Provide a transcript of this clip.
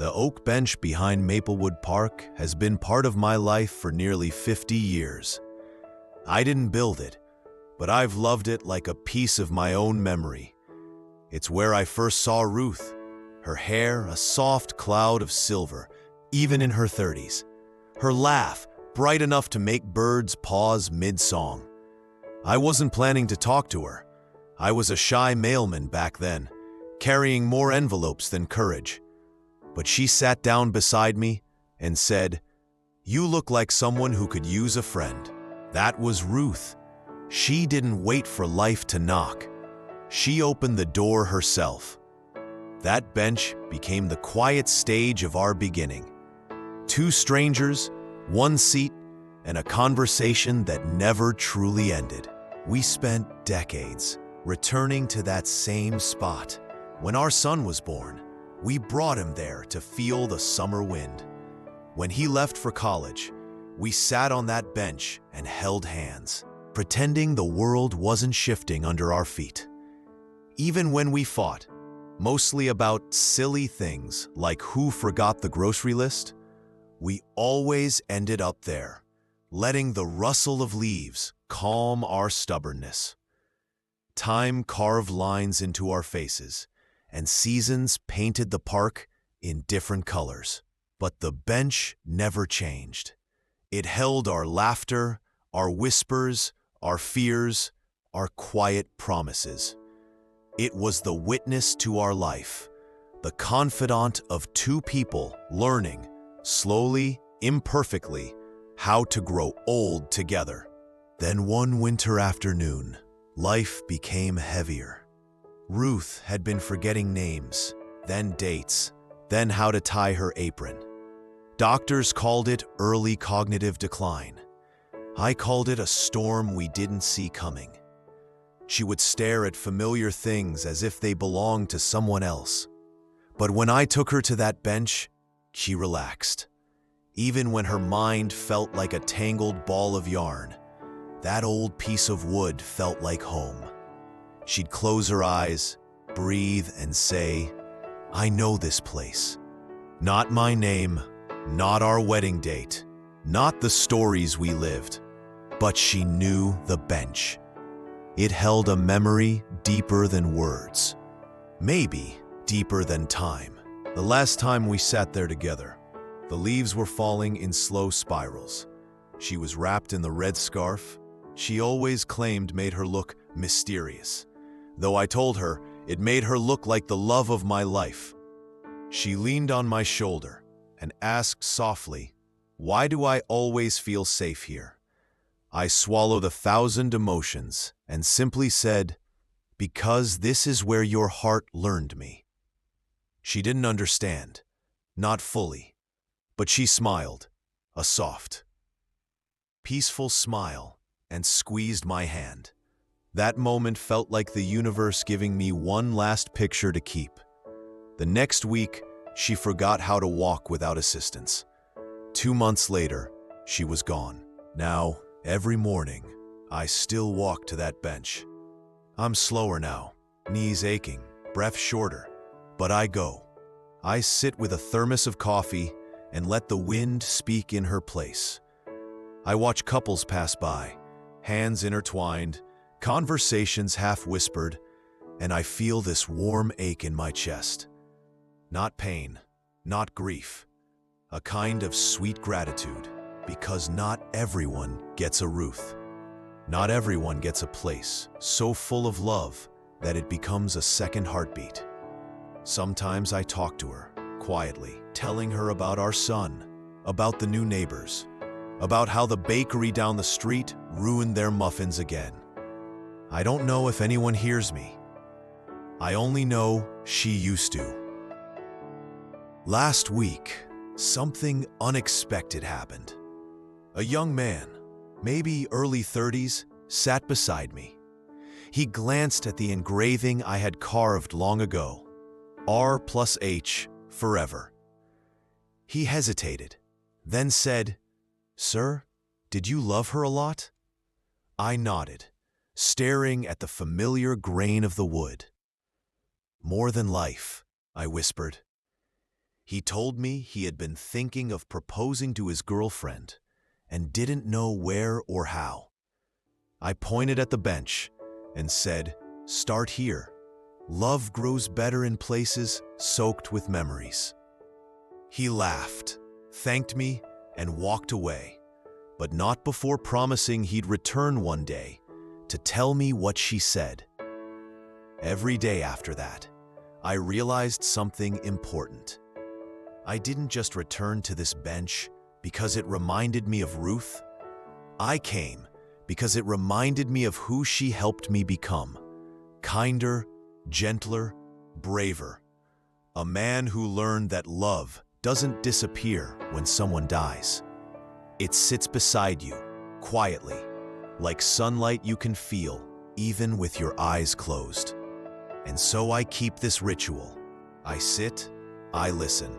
The oak bench behind Maplewood Park has been part of my life for nearly 50 years. I didn't build it, but I've loved it like a piece of my own memory. It's where I first saw Ruth, her hair a soft cloud of silver, even in her 30s. Her laugh, bright enough to make birds pause mid-song. I wasn't planning to talk to her. I was a shy mailman back then, carrying more envelopes than courage. But she sat down beside me and said, "You look like someone who could use a friend." That was Ruth. She didn't wait for life to knock. She opened the door herself. That bench became the quiet stage of our beginning. Two strangers, one seat, and a conversation that never truly ended. We spent decades returning to that same spot. When our son was born, we brought him there to feel the summer wind. When he left for college, we sat on that bench and held hands, pretending the world wasn't shifting under our feet. Even when we fought, mostly about silly things like who forgot the grocery list, we always ended up there, letting the rustle of leaves calm our stubbornness. Time carved lines into our faces, and seasons painted the park in different colors. But the bench never changed. It held our laughter, our whispers, our fears, our quiet promises. It was the witness to our life, the confidant of two people learning, slowly, imperfectly, how to grow old together. Then one winter afternoon, life became heavier. Ruth had been forgetting names, then dates, then how to tie her apron. Doctors called it early cognitive decline. I called it a storm we didn't see coming. She would stare at familiar things as if they belonged to someone else. But when I took her to that bench, she relaxed. Even when her mind felt like a tangled ball of yarn, that old piece of wood felt like home. She'd close her eyes, breathe, and say, "I know this place." Not my name, not our wedding date, not the stories we lived, but she knew the bench. It held a memory deeper than words, maybe deeper than time. The last time we sat there together, the leaves were falling in slow spirals. She was wrapped in the red scarf she always claimed made her look mysterious, though I told her it made her look like the love of my life. She leaned on my shoulder and asked softly, "Why do I always feel safe here?" I swallowed 1,000 emotions and simply said, "Because this is where your heart learned me." She didn't understand, not fully, but she smiled, a soft, peaceful smile, and squeezed my hand. That moment felt like the universe giving me one last picture to keep. The next week, she forgot how to walk without assistance. 2 months later, she was gone. Now, every morning, I still walk to that bench. I'm slower now, knees aching, breath shorter, but I go. I sit with a thermos of coffee and let the wind speak in her place. I watch couples pass by, hands intertwined, conversations half-whispered, and I feel this warm ache in my chest. Not pain, not grief, a kind of sweet gratitude, because not everyone gets a Ruth. Not everyone gets a place so full of love that it becomes a second heartbeat. Sometimes I talk to her, quietly, telling her about our son, about the new neighbors, about how the bakery down the street ruined their muffins again. I don't know if anyone hears me. I only know she used to. Last week, something unexpected happened. A young man, maybe early 30s, sat beside me. He glanced at the engraving I had carved long ago, R+H forever. He hesitated, then said, "Sir, did you love her a lot?" I nodded, staring at the familiar grain of the wood. "More than life," I whispered. He told me he had been thinking of proposing to his girlfriend and didn't know where or how. I pointed at the bench and said, "Start here. Love grows better in places soaked with memories." He laughed, thanked me, and walked away, but not before promising he'd return one day to tell me what she said. Every day after that, I realized something important. I didn't just return to this bench because it reminded me of Ruth. I came because it reminded me of who she helped me become. Kinder, gentler, braver. A man who learned that love doesn't disappear when someone dies. It sits beside you, quietly, like sunlight you can feel, even with your eyes closed. And so I keep this ritual. I sit, I listen,